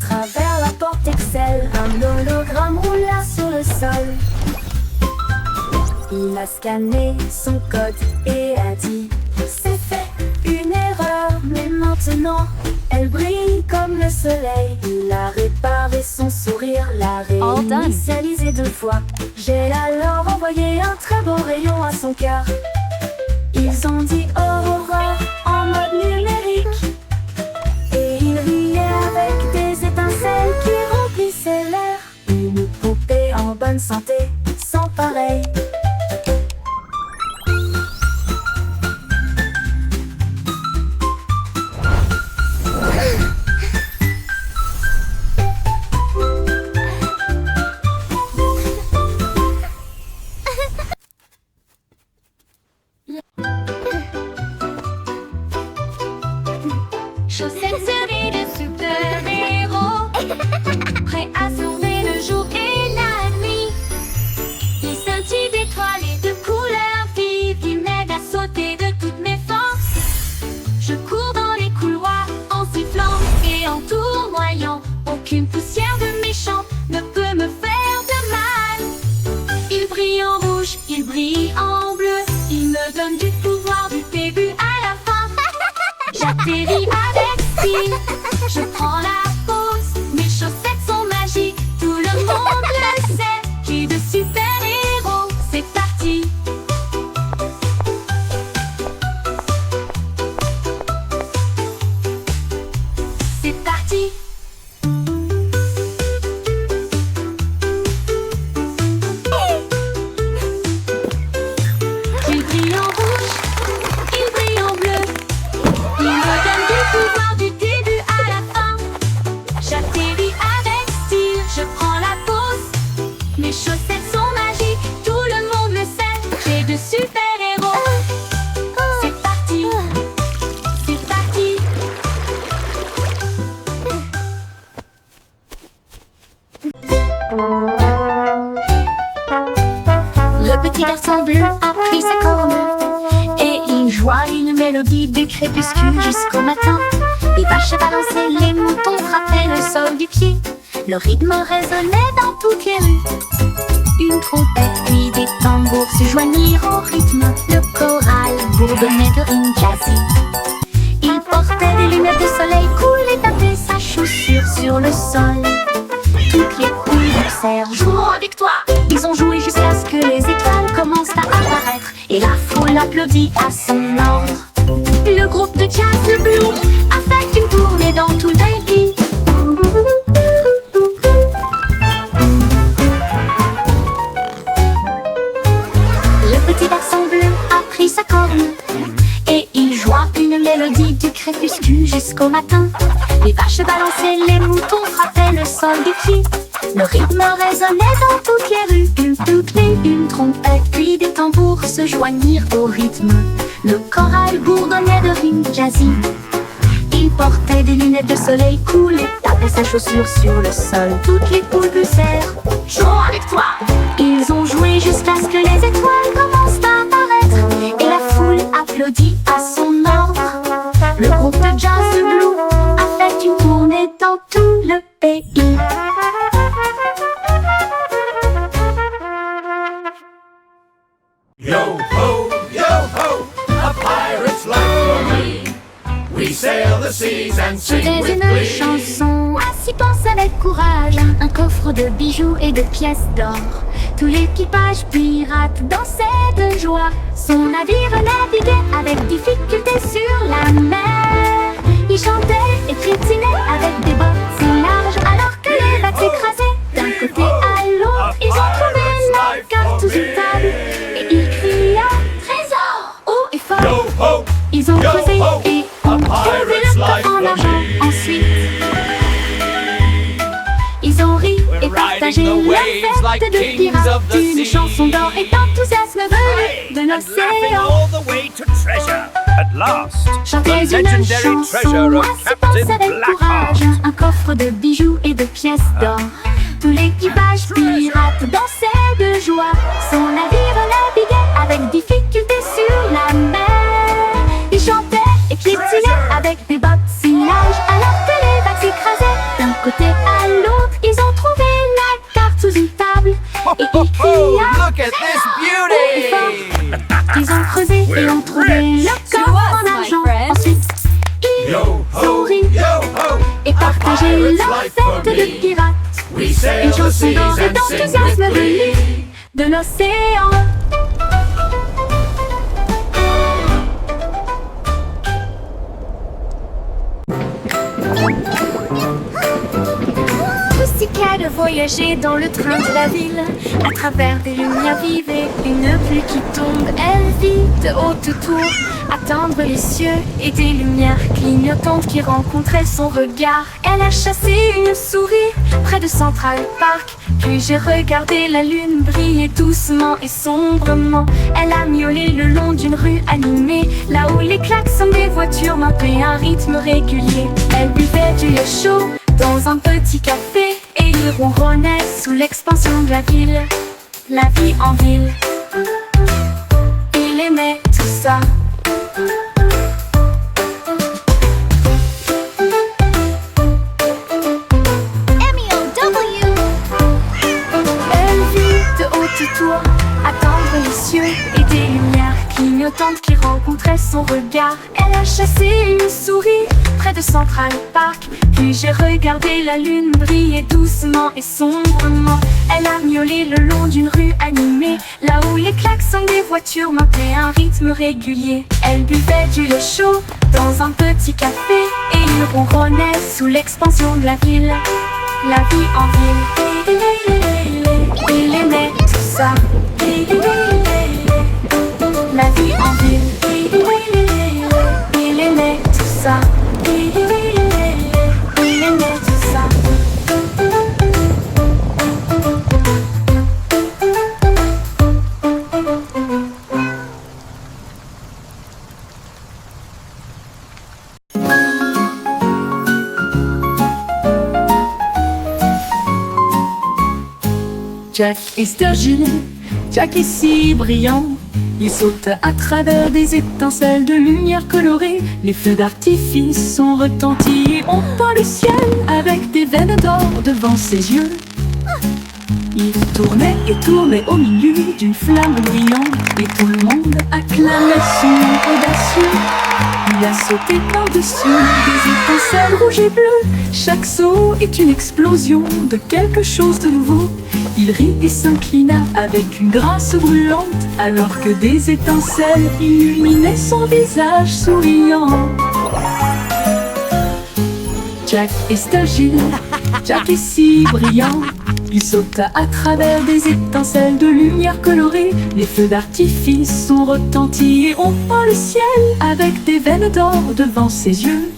travers la porte Excel, un hologramme roula sur le sol. Il a scanné son code et a dit: c'est fait, une erreur, mais maintenant elle brille comme le soleil. Il a réparé son sourire, l'a réinitialisé 2 fois. J'ai alors envoyé un très beau rayon à son cœur. Ils ont dit Aurora en mode numérique, et il riait avec des étincelles qui remplissaient l'air. Une poupée en bonne santé, sans pareil. Chaussettes serrées de super-héros, prêts à sauver le jour et la nuit. Ils scintillent d'étoiles et de couleurs vives, ils m'aident à sauter de toutes mes forces. Je cours dans les couloirs en sifflant et en tournoyant. Aucune poussière de méchant ne peut me faire de mal. Ils brillent en rouge, ils brillent en bleu, ils me donnent du pouvoir du début à la fin. J'atterris avec style, je prends la pause, mes chaussettes sont magiques, tout le monde le sait. J'ai de super-héros, c'est parti. C'est parti. Il brille en rouge, il brille en bleu, il me donne du pouvoir du début à la fin. J'atterris avec style, je prends la pause. Mes chaussettes sont magiques, tout le monde le sait. J'ai de super-héros. C'est parti, c'est parti. Le petit garçon bleu a pris sa corne et il joua une mélodie du crépuscule jusqu'au matin. Les vaches balançaient, les moutons frappaient le sol du pied. Le rythme résonnait dans toutes les rues. Une trompette puis des tambours se joignirent au rythme. Le choral bourdonnait de rimes jazzy. Il portait des lunettes de soleil cool et tapait sa chaussure sur le sol. Toutes les poules dansèrent, jouant avec toi. Ils ont joué jusqu'à ce que les étoiles commencent à apparaître, et la foule applaudit à son ordre. Le groupe de jazz, le Blue, a fait une tournée dans tout le pays. Le petit garçon bleu a pris sa corne et il joua une mélodie du crépuscule jusqu'au matin. Les vaches balançaient, les moutons frappaient le sol du pied. Le rythme résonnait dans toutes les rues. Une trompette puis des tambours se joignirent au rythme. Le choral bourdonnait de rimes jazzy. Il portait des lunettes de soleil cool et tapait sa chaussure sur le sol. Toutes les poules poussèrent, jouons avec toi. Ils ont joué jusqu'à ce que les étoiles commencent à apparaître, et la foule applaudit à son ordre. Le groupe de jazz de Blue a fait une tournée dans tout le pays. Yo ho, a pirate's life for me. We sail the seas and sing C'était with une glee. chanson, ainsi pense avec courage. Un coffre de bijoux et de pièces d'or. Tout l'équipage pirate dansait de joie. Son navire naviguait avec difficulté sur la mer. Il chantait et piétinait avec des bottes si larges, alors que les vagues s'écrasaient d'un côté à l'autre. Ils ont trouvé la carte sous une table et ils criaient trésor haut et fort. Yo ho, Ils ont yo creusé ho, et a ont trouvé pirate's le life coffre en for argent. me. Ensuite, ils ont ri et partagé riding the la waves like fête de kings pirates. of the Une sea. chanson d'or et d'enthousiasme venu de and laughing l'océan. all the way to treasure. At last, Chantez the une legendary chanson, treasure of ainsi pense Captain avec Blackheart. courage. Un coffre de bijoux et de pièces d'or. Tout l'équipage pirate dansait de joie. Son navire naviguait avec difficulté sur la mer. Il chantait et piétinait avec des bottes si larges, alors que les vagues s'écrasaient d'un côté life for fête de me. pirates. We sail Une the chanson seas dorée and sing with d'enthousiasme glee. venue de l'océan. Aussi qu'à de voyager dans le train de la ville, à travers des lumières vives et une pluie qui tombe. Elle vit de haute tour, atteindre les cieux et des lumières clignotantes qui rencontraient son regard. Elle a chassé une souris près de Central Park, puis j'ai regardé la lune briller doucement et sombrement. Elle a miaulé le long d'une rue animée, là où les klaxons des voitures maintenaient un rythme régulier. Elle buvait du lait chaud dans un petit café et il ronronnait sous l'expansion de la ville. La vie en ville, il aimait tout ça. Elle vit de haute tour, atteindre les cieux et des lumières clignotantes qui rencontraient son regard. Elle a chassé une souris près de Central Park, puis j'ai regardé la lune briller doucement et sombrement. Elle a miaulé le long d'une rue animée, là où les klaxons des voitures maintenaient un rythme régulier. Elle buvait du lait chaud dans un petit café et il ronronnait sous l'expansion de la ville. La vie en ville, il aimait tout ça. La vie en ville, il aimait tout ça. Il aimait tout ça. Jack est Sturgill, Jack est si brillant. Il saute à travers des étincelles de lumière colorée. Les feux d'artifice sont retentis et on peint le ciel avec des veines d'or devant ses yeux. Il tournait et tournait au milieu d'une flamme brillante et tout le monde acclamait son nom audacieux. Il a sauté par-dessus des étincelles rouges et bleues. Chaque saut est une explosion de quelque chose de nouveau. Il rit et s'inclina avec une grâce brûlante, alors que des étincelles illuminaient son visage souriant. Jack est Sturgill, Jack est si brillant. Il sauta à travers des étincelles de lumière colorée. Les feux d'artifice sont retentis et on peint le ciel avec des veines d'or devant ses yeux.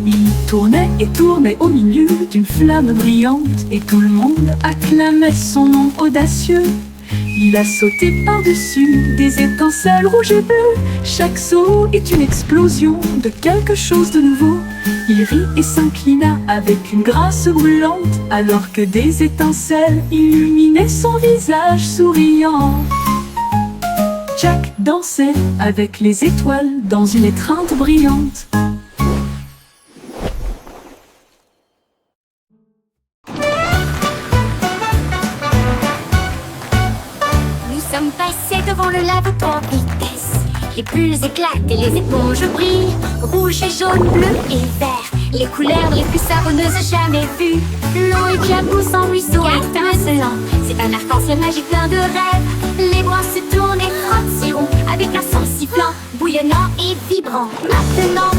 Il tournait et tournait au milieu d'une flamme brillante et tout le monde acclamait son nom audacieux. Il a sauté par-dessus des étincelles rouges et bleues. Chaque saut est une explosion de quelque chose de nouveau. Il rit et s'inclina avec une grâce brûlante, alors que des étincelles illuminaient son visage souriant. Jack dansait avec les étoiles dans une étreinte brillante. Nous sommes passés devant le lave en vitesse. Les bulles éclatent et les éponges brillent. Rouge et jaune, bleu et vert, les couleurs les plus savonneuses jamais vues. L'eau éclabousse en ruisseau étincelant. C'est un arc-en-ciel magique plein de rêves. Les bras se tournent et frottent s'y rond avec un son sifflant, bouillonnant et vibrant. Maintenant,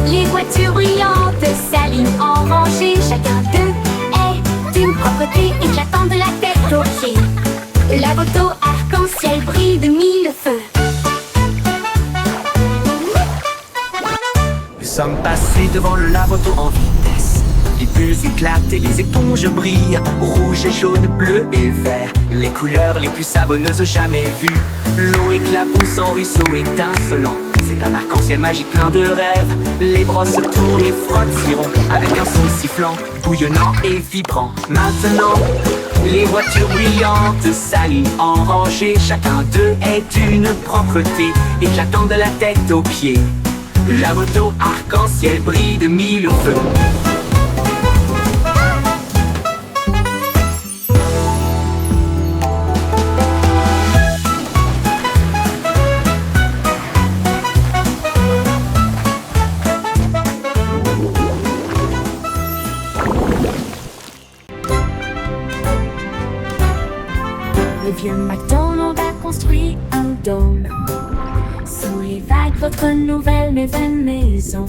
les voitures brillantes s'alignent en rangée. Chacun d'eux est d'une propreté éclatante de la tête aux pieds. La moto arc-en-ciel brille de mille feux. Nous sommes passés devant le lavoto en vitesse. Les bulles éclatent et les éponges brillent. Rouge et jaune, bleu et vert, les couleurs les plus savonneuses jamais vues. L'eau éclabousse en ruisseau étincelant. C'est un arc-en-ciel magique plein de rêves. Les bras se tournent et frottent s'y rond avec un son sifflant, bouillonnant et vibrant. Maintenant, les voitures brillantes s'alignent en rangée. Chacun d'eux est d'une propreté éclatant de la tête aux pieds. La moto arc-en-ciel brille de mille feux. vieux McDonald a construit un dôme. Sous les vagues, votre nouvelle mais vaine maison.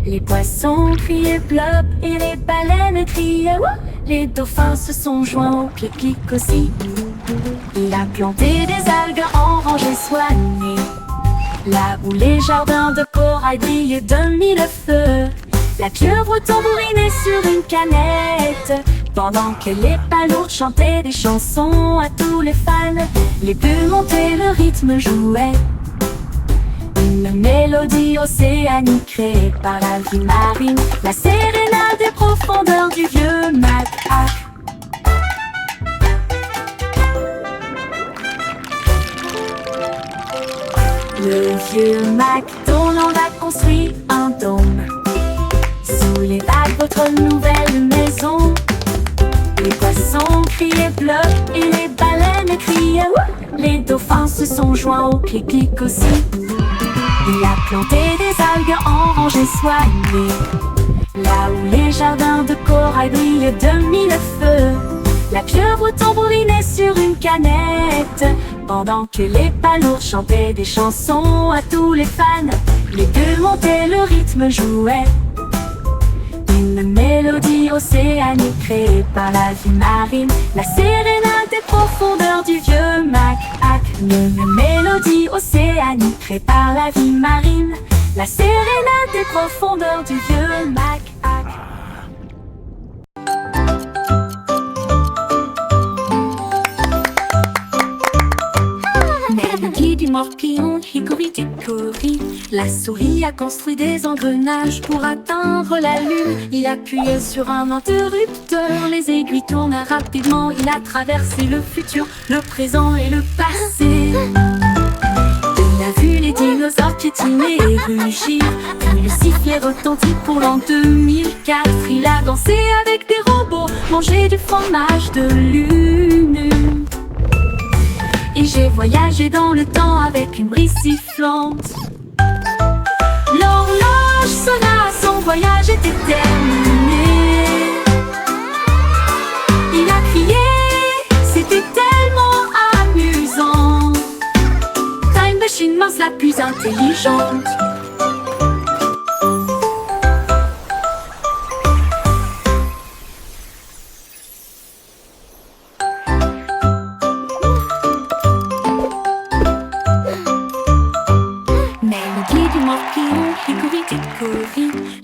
Les poissons criaient plop et les baleines criaient wouh. Les dauphins se sont joints au pique-nique aussi. Il a planté des algues en rangées soignées, là où les jardins de corail brillaient de mille feux. La pieuvre tambourinait sur une canette, pendant que les palourdes chantaient des chansons à tous les fans. Les bulles montaient, le rythme jouait, une mélodie océanique créée par la vie marine, la sérénade des profondeurs du vieux Mac. Le vieux McDonald a construit un dôme. Sous les vagues, votre nouvelle maison. Les poissons criaient bleu et les baleines criaient wouh. Les dauphins se sont joints au pique-nique aussi. Il a planté des algues en rangées soignées, là où les jardins de corail brillaient de mille feux. La pieuvre tambourinait sur une canette, pendant que les palourdes chantaient des chansons à tous les fans. Les bulles montaient, le rythme jouait, une mélodie océanique créée par la vie marine, la sérénade des profondeurs du vieux Mac. Une mélodie océanique créée par la vie marine, la sérénade des profondeurs du vieux Mac. Mélodie du morpion, hickory-dickory. La souris a construit des engrenages pour atteindre la lune. Il appuyait sur un interrupteur, les aiguilles tournent rapidement. Il a traversé le futur, le présent et le passé. Il a vu les dinosaures piétiner et rugir, puis le sifflet retentit pour l'an 2004. Il a dansé avec des robots, mangé du fromage de lune. Et j'ai voyagé dans le temps avec une brise sifflante. L'horloge sonna, son voyage était terminé. Il a crié, c'était tellement amusant. Time Machine mince la plus intelligente.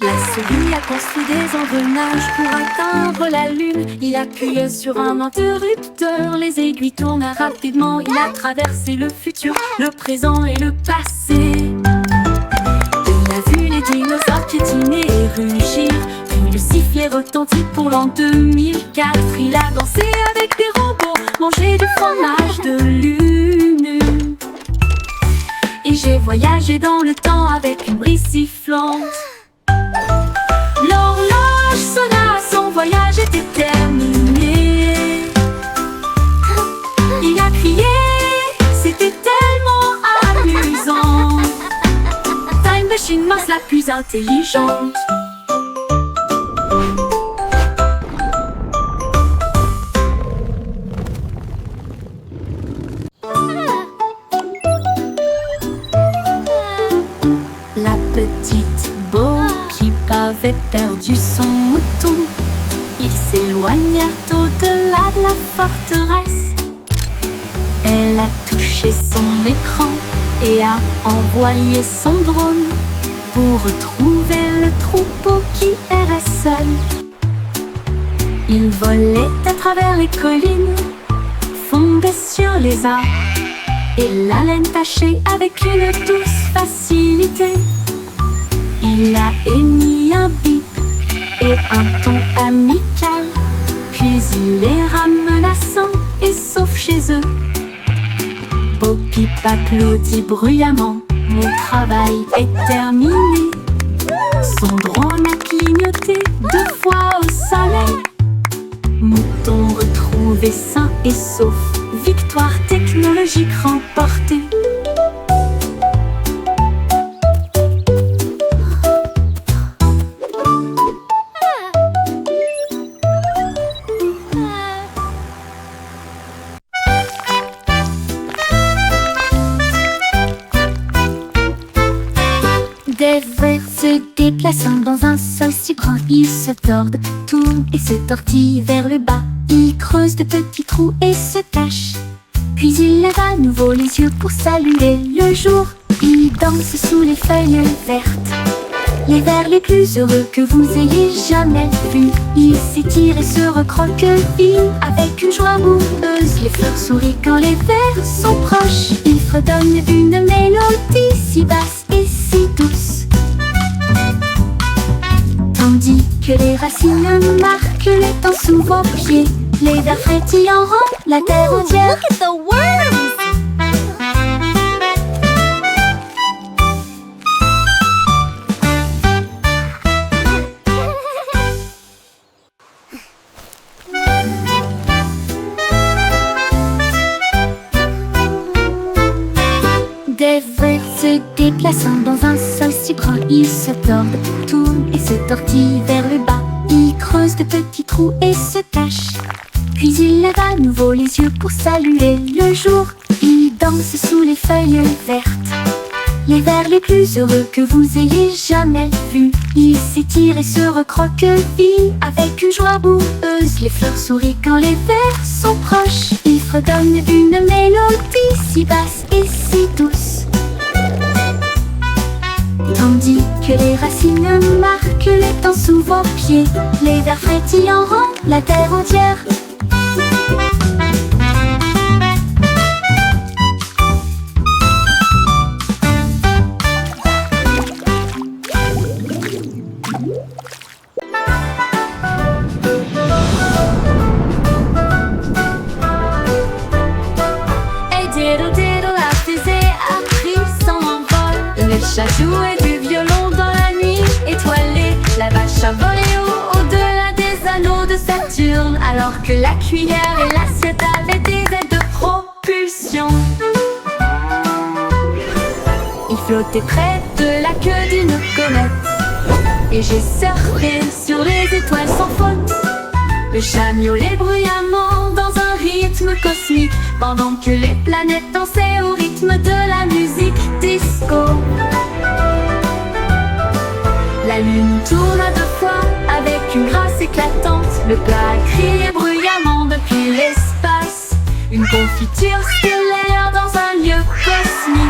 La souris a construit des engrenages pour atteindre la lune. Il appuyait sur un interrupteur, les aiguilles tournent rapidement. Il a traversé le futur, le présent et le passé. Il a vu les dinosaures piétiner et rugir, puis le sifflet retentit pour l'an 2004. Il a dansé avec des robots, mangé du fromage de lune. Et j'ai voyagé dans le temps avec une brise sifflante. L'horloge sonna, son voyage était terminé. Il a crié, c'était tellement amusant. Time Machine mince la plus intelligente. La petite Bo qui avait perdu son mouton, ils s'éloignèrent au-delà de la forteresse. Elle a touché son écran et a envoyé son drone pour retrouver le troupeau qui errait seul. Il volait à travers les collines, fondait sur les arbres, et la laine tachée avec une douce facilité. Il a émis un bip et un ton amical, puis il les ramena sains et saufs chez eux. Bo-Peep applaudit bruyamment, mon travail est terminé. Son drone a clignoté 2 fois au soleil. Mouton retrouvé sain et sauf, victoire technologique remportée. déplaçant dans un sol si grand, ils se tordent, tournent et se tortillent vers le bas. Ils creusent de petits trous et se cachent. Puis ils lèvent à nouveau les yeux pour saluer le jour. Ils dansent sous les feuilles vertes, les vers les plus heureux que vous ayez jamais vus. Ils s'étirent et se recroquevillent avec une joie boueuse. Les fleurs sourient quand les vers sont proches. Ils fredonnent une mélodie si basse et si douce, tandis que les racines marquent les temps sous vos pieds. Les vers frétillants rendent la terre entière. Look at the worms! Des vers se déplaçant dans un sol si grand, ils se tordent, tournent et se tortillent vers le bas. Ils creusent de petits trous et se cachent. Puis ils lèvent à nouveau les yeux pour saluer le jour. Ils dansent sous les feuilles vertes, les vers les plus heureux que vous ayez jamais vus. Ils s'étirent et se recroquevillent avec une joie boueuse. Les fleurs sourient quand les vers sont proches. Ils fredonnent une mélodie si basse et si douce, tandis que les racines marquent les temps sous vos pieds. Les vers frétillants rendent la terre entière. chat jouait du violon dans la nuit étoilée. La vache a volé au-delà des anneaux de Saturne, alors que la cuillère et l'assiette avaient des ailes de propulsion. Il flottait près de la queue d'une comète, et j'ai surfé sur les étoiles sans faute. Le chat miaulait bruyamment dans un rythme cosmique, pendant que les planètes dansaient au rythme de la musique disco. La lune tourna 2 fois avec une grâce éclatante. Le plat criait bruyamment depuis l'espace, une confiture stellaire dans un lieu cosmique.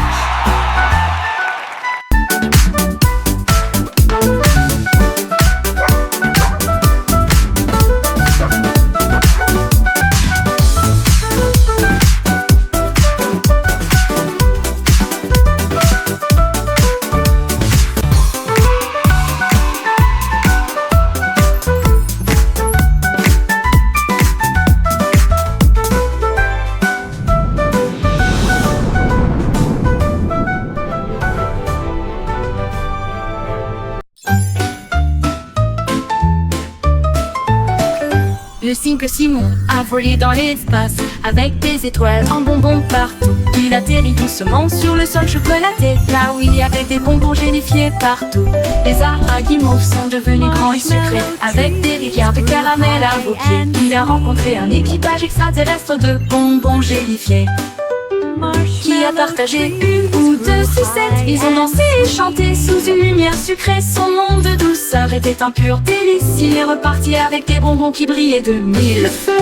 Le cycle Simon a volé dans l'espace avec des étoiles en bonbons partout. Il atterrit doucement sur le sol chocolaté, là où il y avait des bonbons gélifiés partout. Les arbres à guimauve sont devenus grands et sucrés, avec des rivières de caramel à vos pieds. Il a rencontré un équipage extraterrestre de bonbons gélifiés, qui a partagé une ou 2 sucettes. Ils ont dansé et chanté sous une lumière sucrée. Son monde de douceur était un pur délice. Il est reparti avec des bonbons qui brillaient de 1000 feux.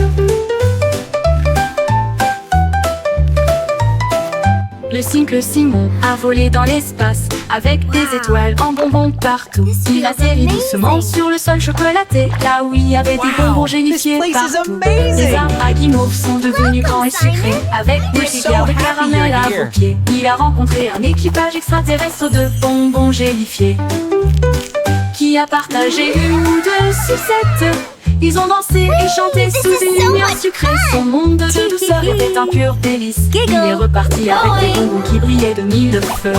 Le cycle Simon a volé dans l'espace avec des étoiles en bonbons partout. Il atterrit doucement sur le sol chocolaté, là où il y avait des bonbons gélifiés partout. Les arbres à guimauve sont devenus grands et sucrés, avec des rivières de caramel à vos pieds. Il a rencontré un équipage extraterrestre de bonbons gélifiés, qui a partagé une ou 2 sucettes. Ils ont dansé et chanté sous une lumière sucrée. Son monde de douceur était un pur délice. Il est reparti avec des bonbons qui brillaient de 1000 feux.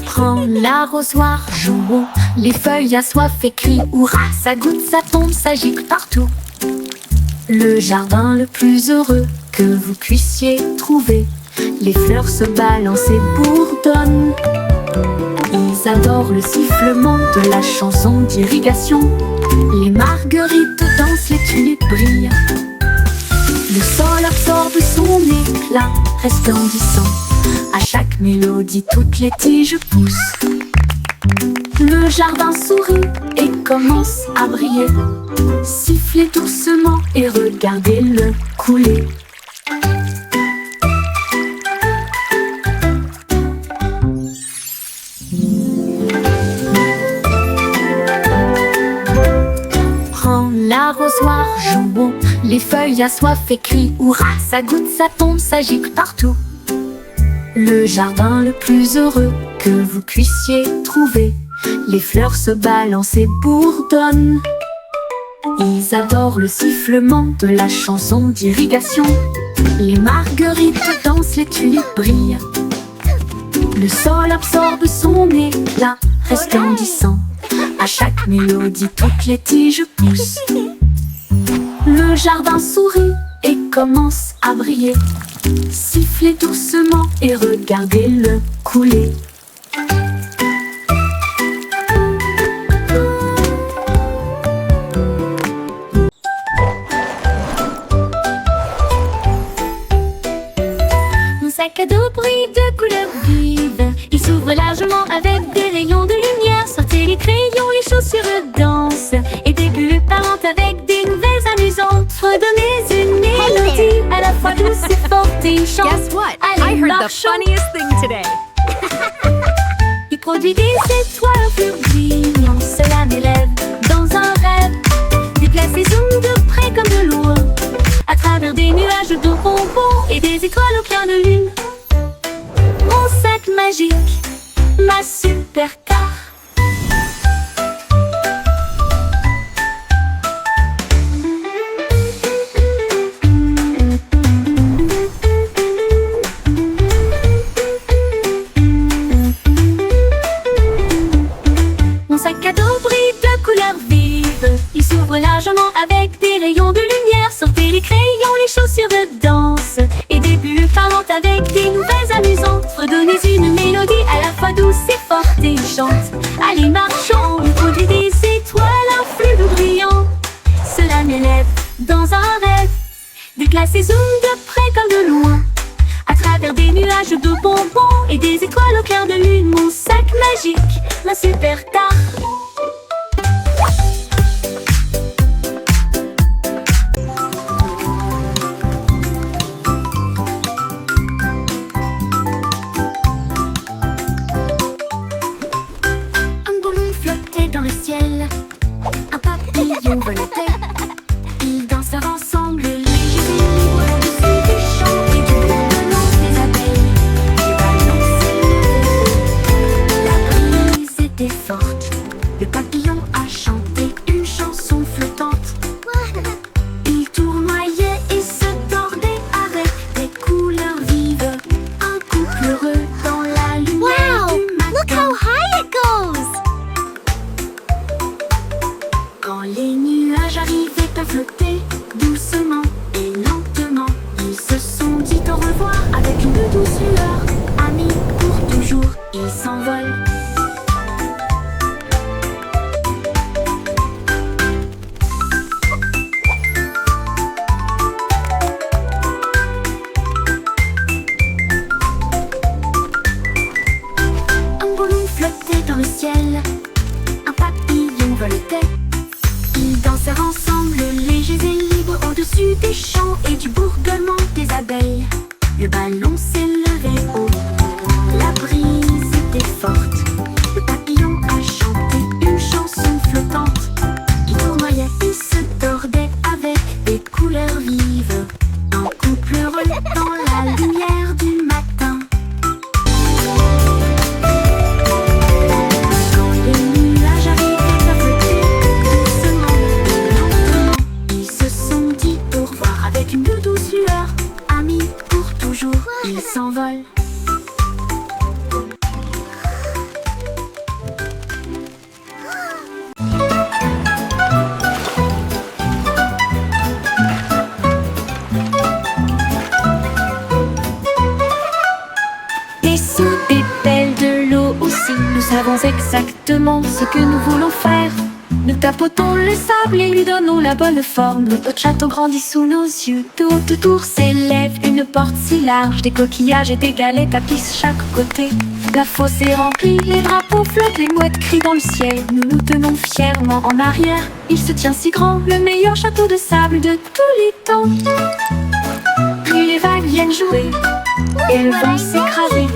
Prends l'arrosoir, joue, les feuilles à soif et crie hurrah. Ça goûte, ça tombe, ça gicle partout. Le jardin le plus heureux que vous puissiez trouver. Les fleurs se balancent et bourdonnent. Ils adorent le sifflement de la chanson d'irrigation. Les marguerites dansent, les tulipes brillent. Le sol absorbe son éclat resplendissant. À chaque mélodie, toutes les tiges poussent. Le jardin sourit et commence à briller. Sifflez doucement et regardez-le couler. Prends l'arrosoir, jouons. Les feuilles assoiffées crient hurrah. Ça goutte, ça tombe, ça gicle partout. Le jardin le plus heureux que vous puissiez trouver. Les fleurs se balancent et bourdonnent. Ils adorent le sifflement de la chanson d'irrigation. Les marguerites dansent, les tulipes brillent. Le sol absorbe son éclat resplendissant. À chaque mélodie, toutes les tiges poussent. Le jardin sourit et commence à briller. Sifflez doucement et regardez-le couler. Mon sac à dos brille de couleurs vives. Il s'ouvre largement avec des rayons de lumière. Sortez les crayons, les chaussures dansent. Et des bulles parlent avec des nouvelles amusantes. Redonnez une mélodie à la fois douce et forte et chante. Guess what? Allez, I heard the marchons. funniest thing today. Il produit des étoiles plus brillantes. Cela m'élève dans un rêve. Déplace et zoom de près comme de loin. À travers des nuages de bonbons et des étoiles au clair de lune. Mon sac magique, ma super car. Mon sac à dos brille de couleurs vives. Il s'ouvre largement avec des rayons de lumière. Sortez les crayons, les chaussures de danse. Et des bulles parlantes avec des nouvelles amusantes. Redonnez une mélodie à la fois douce et forte et chante. Allez, marchons, il produit des étoiles, un flux de brillant. Cela m'élève dans un rêve. Déplace et zoom de près comme de loin. À travers des nuages de bonbons et des étoiles au clair de lune. Mon sac magique, ma super star. Un ballon flottait dans le ciel. Un papillon volait. Ils dansèrent ensemble, légers et libres, au-dessus des champs et du bourdonnement des abeilles. Les ballons s'élevaient, la brise était forte. Le papillon a chanté une chanson flottante. Il tournoyait et se tordait avec des couleurs vives. Un couple heureux dans la lumière du matin. Look how high it goes! Quand les nuages arrivaient à flotter doucement et lentement, ils se sont dit au revoir avec une douce lueur. Amis pour toujours, ils s'envolent. Un ballon flottait dans le ciel, un papillon voletait. Ils dansèrent ensemble, légers et libres, au-dessus des champs et du bourdonnement des abeilles. Le ballon s'élevait haut, la brise était forte. Le papillon a chanté une chanson flottante. Il tournoyait et se tordait avec des couleurs vives. Un couple heureux dans la lumière du matin. Quand les nuages arrivaient à flotter doucement et lentement, ils se sont dit au revoir avec une douce lueur. Amis pour toujours, ils s'envolent. Et sous des pelles de l'eau aussi, nous savons exactement ce que nous voulons faire. Nous tapotons le sable et lui donnons la bonne forme. Notre château grandit sous nos yeux. Tout autour s'élève une porte si large. Des coquillages et des galets tapissent chaque côté. La fosse est remplie, les drapeaux flottent, les mouettes crient dans le ciel. Nous nous tenons fièrement en arrière. Il se tient si grand, le meilleur château de sable de tous les temps. Puis les vagues viennent jouer et elles vont s'écraser.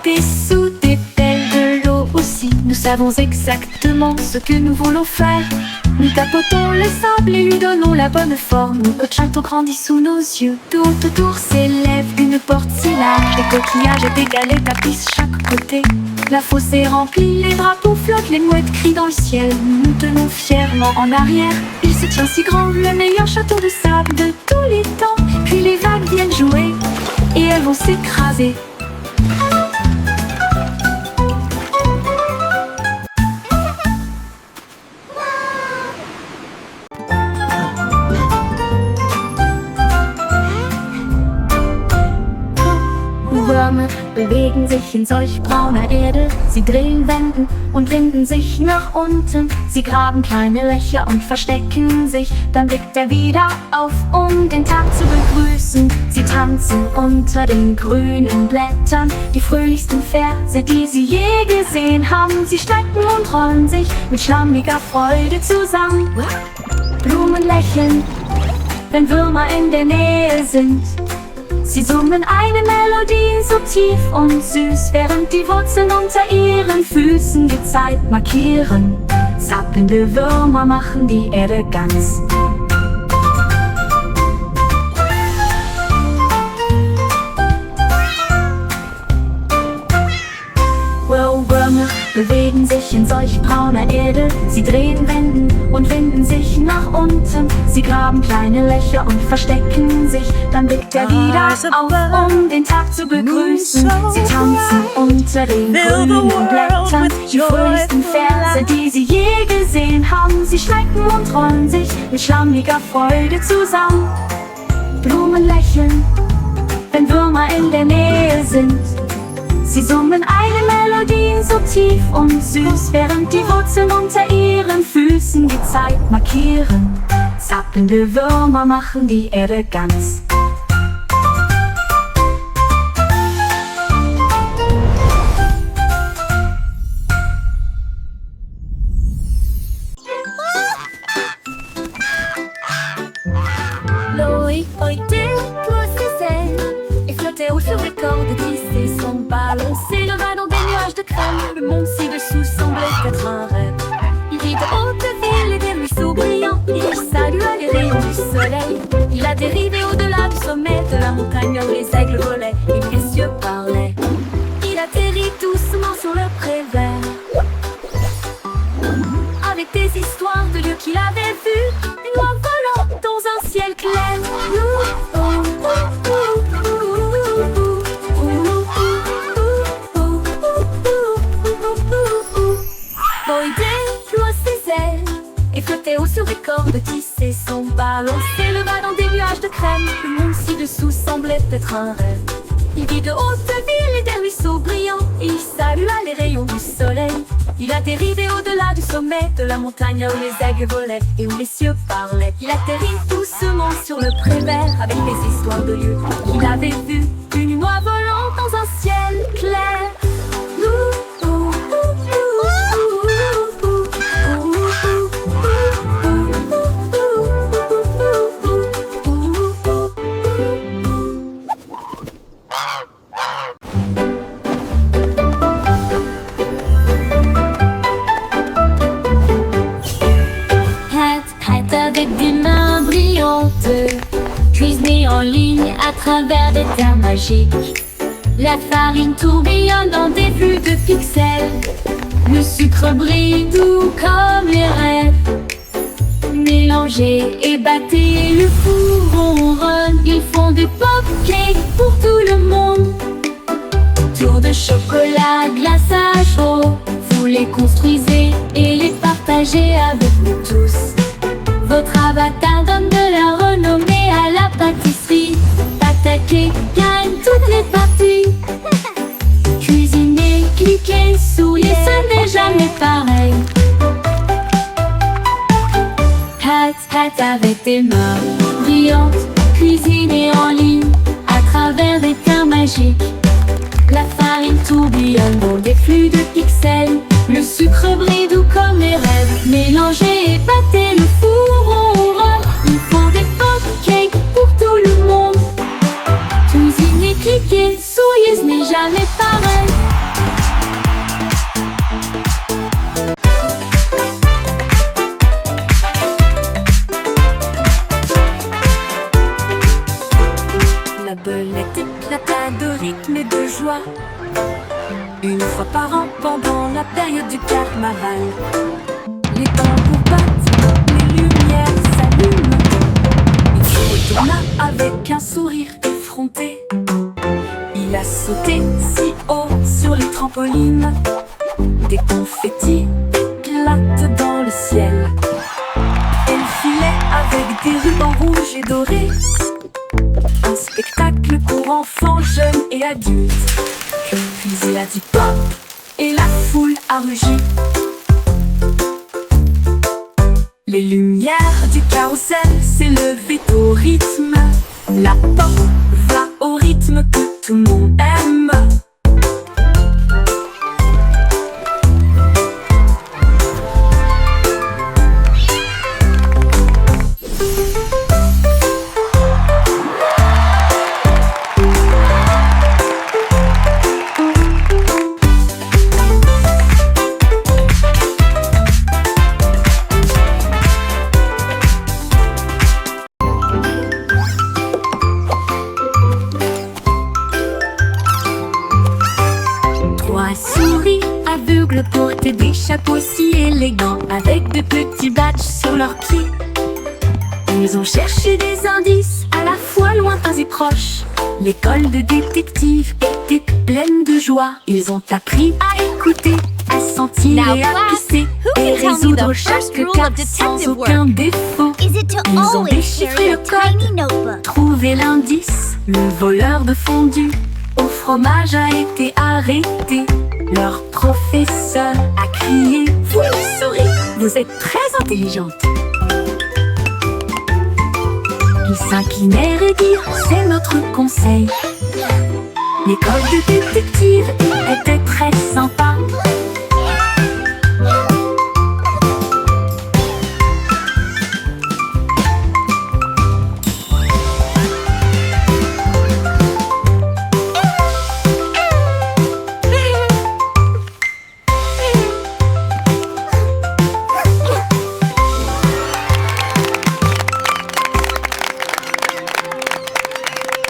Dessous des pelles de l'eau aussi, nous savons exactement ce que nous voulons faire. Nous tapotons le sable et lui donnons la bonne forme. Notre château grandit sous nos yeux. Tout autour s'élève une porte si large. Des coquillages et des galets tapissent chaque côté. La fosse est remplie, les drapeaux flottent, les mouettes crient dans le ciel. Nous nous tenons fièrement en arrière. Il se tient si grand, le meilleur château de sable de tous les temps. Puis les vagues viennent jouer et elles vont s'écraser. Würmer bewegen sich in solch brauner Erde. Sie drehen, wenden und winden sich nach unten. Sie graben kleine Löcher und verstecken sich. Dann blickt er wieder auf, um den Tag zu begrüßen. Sie tanzen unter den grünen Blättern. Die fröhlichsten Verse, die sie je gesehen haben. Sie strecken und rollen sich mit schlammiger Freude zusammen. Blumen lächeln, wenn Würmer in der Nähe sind. Sie summen eine Melodie so tief und süß, während die Wurzeln unter ihren Füßen die Zeit markieren. Zappelnde Würmer machen die Erde ganz. Würmer bewegen sich in solch brauner Erde. Sie drehen, wenden und winden sich nach unten. Sie graben kleine Löcher und verstecken sich. Dann blickt er wieder auf, um den Tag zu begrüßen. Sie tanzen unter den grünen Blättern. Die fröhlichsten Verse, die sie je gesehen haben. Sie schrecken und rollen sich mit schlammiger Freude zusammen. Blumen lächeln, wenn Würmer in der Nähe sind. Sie summen eine Melodie so tief und süß, während die Wurzeln unter ihren Füßen die Zeit markieren. Zappelnde Würmer machen die Erde ganz. Loïc, toi c'est elle, et flottait haut sur les cordes tissées sans balancer le va dans des nuages de crème. Le monde ci-dessous semblait être un rêve. Il vit de hautes villes et des ruisseaux brillants. Il salua les rayons du soleil. Il a dérivé au-delà du sommet de la montagne où les aigles volaient et les cieux parlaient. Il atterrit doucement sur le pré-vert, avec des histoires de lieux qu'il avait vus, une oie volant dans un ciel clair. Boy déploie ses ailes et flottait haut sur des cordes tissées sans balancer le bas dans des nuages de crème. Le monde ci-dessous semblait être un rêve. Il vit de hautes villes et des ruisseaux brillants. Il salua les rayons du soleil. Il a dérivé au-delà du sommet de la montagne où les aigles volaient et où les cieux parlaient. Il atterrit doucement sur le pré-vert avec des histoires de lieux qu'il avait vus, une oie volant dans un ciel clair. Avec des mains brillantes, cuisinée en ligne à travers des terres magiques. La farine tourbillonne dans des flux de pixels. Le sucre brille doux comme les rêves. Mélangez et battez, le four ronronne. Ils font des pop-cakes pour tout le monde. Tour de chocolat, glaçage chaud. Vous les construisez et les partagez. partager avec nous tous. Votre avatar donne de la renommée à la pâtisserie. Attaquez, gagne toutes les parties. Cuisiner, cliquer, souriez, ce n'est jamais pareil. Pat avec tes mains brillantes, cuisiner en ligne à travers des termes magiques. La farine tourbillonne dans des flux de pixels. Le sucre brille doux comme les rêves. Mélangez et battez, le four ronronne. Il faut des pancakes pour tout le monde. Cuisiner, cliquer, souriez, ce n'est jamais pareil. La belette éclata de rythme et de joie. Une fois par an pendant la période du carnaval. Les tambours battent, les lumières s'allument. Il se retourna avec un sourire effronté. Il a sauté si haut sur les trampolines. Des confettis éclatent dans le ciel. Elle filait avec des rubans rouges et dorés. Un spectacle pour enfants, jeunes et adultes. Puis il a dit pop et la foule a rugi. Les lumières du carrousel s'élevaient au rythme. La pop va au rythme que tout le monde aime. Souris aveugles portaient des chapeaux si élégants avec de petits badges sur leurs pieds. Ils ont cherché des indices à la fois lointains et proches. L'école de détectives était pleine de joie. Ils ont appris à écouter, à sentir Now, et à class, pisser who et can tell me résoudre the first chaque rule cas of sans detective aucun work? défaut. Is it to Ils ont always déchiffré carry le a tiny code, notebook? trouvé l'indice. Le voleur de fondue au fromage a été arrêté. Leur professeur a crié: vous le saurez, vous êtes très intelligente. Ils s'inclinèrent et dirent: c'est notre conseil. L'école de détective était très sympa.